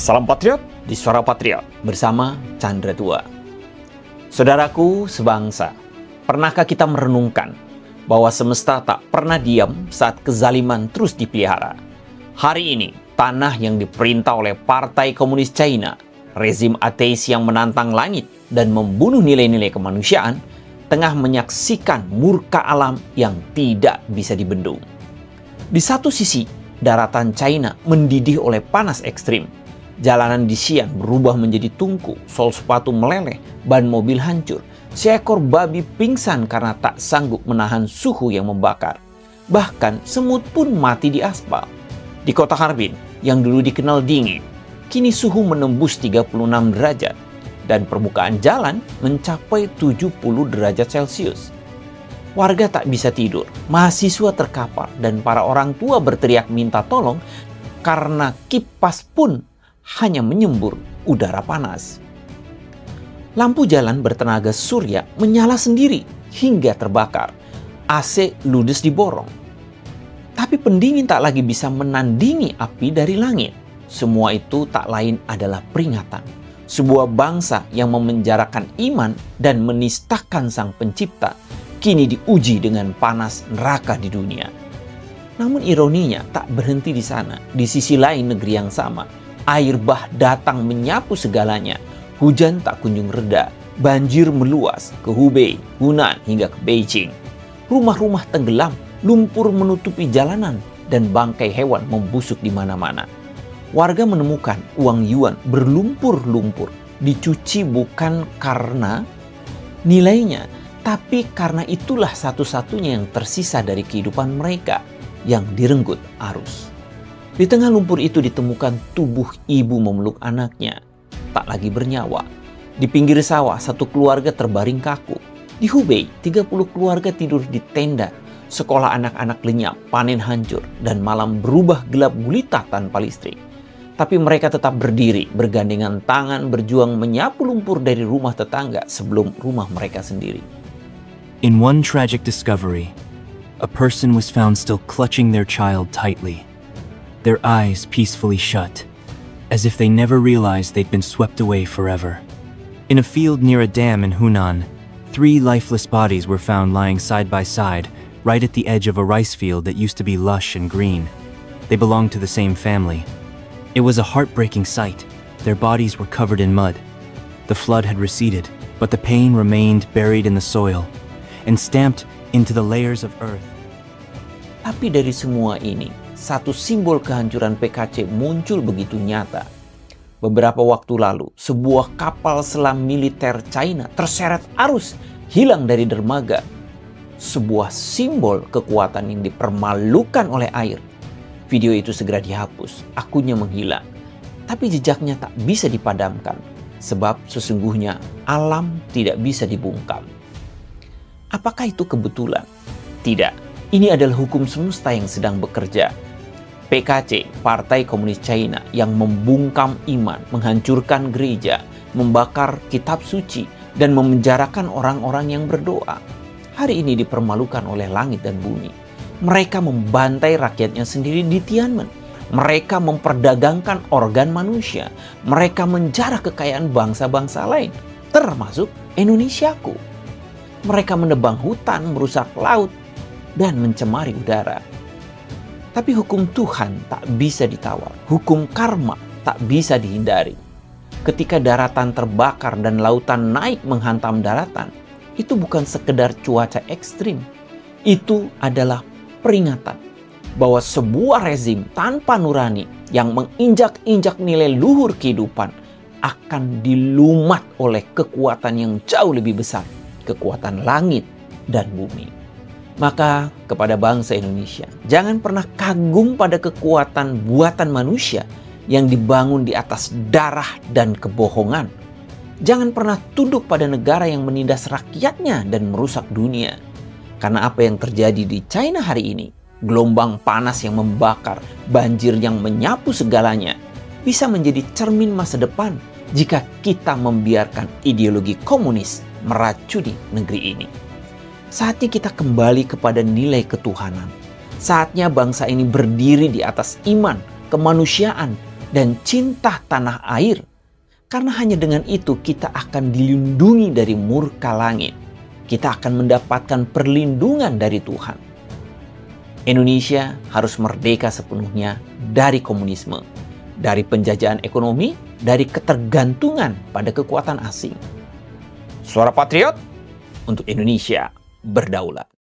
Salam Patriot di Suara Patriot bersama Chandra Tua. Saudaraku sebangsa, pernahkah kita merenungkan bahwa semesta tak pernah diam saat kezaliman terus dipelihara? Hari ini, tanah yang diperintah oleh Partai Komunis China, rezim ateis yang menantang langit dan membunuh nilai-nilai kemanusiaan, tengah menyaksikan murka alam yang tidak bisa dibendung. Di satu sisi, daratan China mendidih oleh panas ekstrim. Jalanan di Xi'an berubah menjadi tungku, sol sepatu meleleh, ban mobil hancur. Seekor babi pingsan karena tak sanggup menahan suhu yang membakar. Bahkan semut pun mati di aspal. Di kota Harbin, yang dulu dikenal dingin, kini suhu menembus 36 derajat. Dan permukaan jalan mencapai 70 derajat Celcius. Warga tak bisa tidur, mahasiswa terkapar, dan para orang tua berteriak minta tolong karena kipas pun hanya menyembur udara panas. Lampu jalan bertenaga surya menyala sendiri hingga terbakar. AC ludes diborong. Tapi pendingin tak lagi bisa menandingi api dari langit. Semua itu tak lain adalah peringatan. Sebuah bangsa yang memenjarakan iman dan menistakan Sang Pencipta kini diuji dengan panas neraka di dunia. Namun ironinya tak berhenti di sana. Di sisi lain negeri yang sama, air bah datang menyapu segalanya. Hujan tak kunjung reda. Banjir meluas ke Hubei, Hunan hingga ke Beijing. Rumah-rumah tenggelam, lumpur menutupi jalanan, dan bangkai hewan membusuk di mana-mana. Warga menemukan uang yuan berlumpur-lumpur. Dicuci bukan karena nilainya, tapi karena itulah satu-satunya yang tersisa dari kehidupan mereka yang direnggut arus. Di tengah lumpur itu ditemukan tubuh ibu memeluk anaknya, tak lagi bernyawa. Di pinggir sawah, satu keluarga terbaring kaku. Di Hubei, 30 keluarga tidur di tenda. Sekolah anak-anak lenyap, panen hancur, dan malam berubah gelap gulita tanpa listrik. Tapi mereka tetap berdiri, bergandengan tangan, berjuang menyapu lumpur dari rumah tetangga sebelum rumah mereka sendiri. In one tragic discovery, a person was found still clutching their child tightly. Their eyes peacefully shut, as if they never realized they'd been swept away forever. In a field near a dam in Hunan, 3 lifeless bodies were found lying side by side, right at the edge of a rice field that used to be lush and green. They belonged to the same family. It was a heartbreaking sight. Their bodies were covered in mud. The flood had receded, but the pain remained buried in the soil and stamped into the layers of earth. Tapi dari semua ini, satu simbol kehancuran PKC muncul begitu nyata. Beberapa waktu lalu, sebuah kapal selam militer China terseret arus, hilang dari dermaga. Sebuah simbol kekuatan yang dipermalukan oleh air. Video itu segera dihapus, akunnya menghilang. Tapi jejaknya tak bisa dipadamkan, sebab sesungguhnya alam tidak bisa dibungkam. Apakah itu kebetulan? Tidak, ini adalah hukum semesta yang sedang bekerja. PKC, Partai Komunis China, yang membungkam iman, menghancurkan gereja, membakar kitab suci, dan memenjarakan orang-orang yang berdoa. Hari ini dipermalukan oleh langit dan bumi. Mereka membantai rakyatnya sendiri di Tiananmen. Mereka memperdagangkan organ manusia. Mereka menjarah kekayaan bangsa-bangsa lain, termasuk Indonesiaku. Mereka menebang hutan, merusak laut, dan mencemari udara. Tapi hukum Tuhan tak bisa ditawar. Hukum karma tak bisa dihindari. Ketika daratan terbakar dan lautan naik menghantam daratan, itu bukan sekedar cuaca ekstrim. Itu adalah peringatan bahwa sebuah rezim tanpa nurani yang menginjak-injak nilai luhur kehidupan akan dilumat oleh kekuatan yang jauh lebih besar, kekuatan langit dan bumi. Maka kepada bangsa Indonesia, jangan pernah kagum pada kekuatan buatan manusia yang dibangun di atas darah dan kebohongan. Jangan pernah tunduk pada negara yang menindas rakyatnya dan merusak dunia. Karena apa yang terjadi di China hari ini, gelombang panas yang membakar, banjir yang menyapu segalanya, bisa menjadi cermin masa depan jika kita membiarkan ideologi komunis meracuni negeri ini. Saatnya kita kembali kepada nilai ketuhanan. Saatnya bangsa ini berdiri di atas iman, kemanusiaan, dan cinta tanah air. Karena hanya dengan itu kita akan dilindungi dari murka langit. Kita akan mendapatkan perlindungan dari Tuhan. Indonesia harus merdeka sepenuhnya dari komunisme, dari penjajahan ekonomi, dari ketergantungan pada kekuatan asing. Suara Patriot untuk Indonesia berdaulat.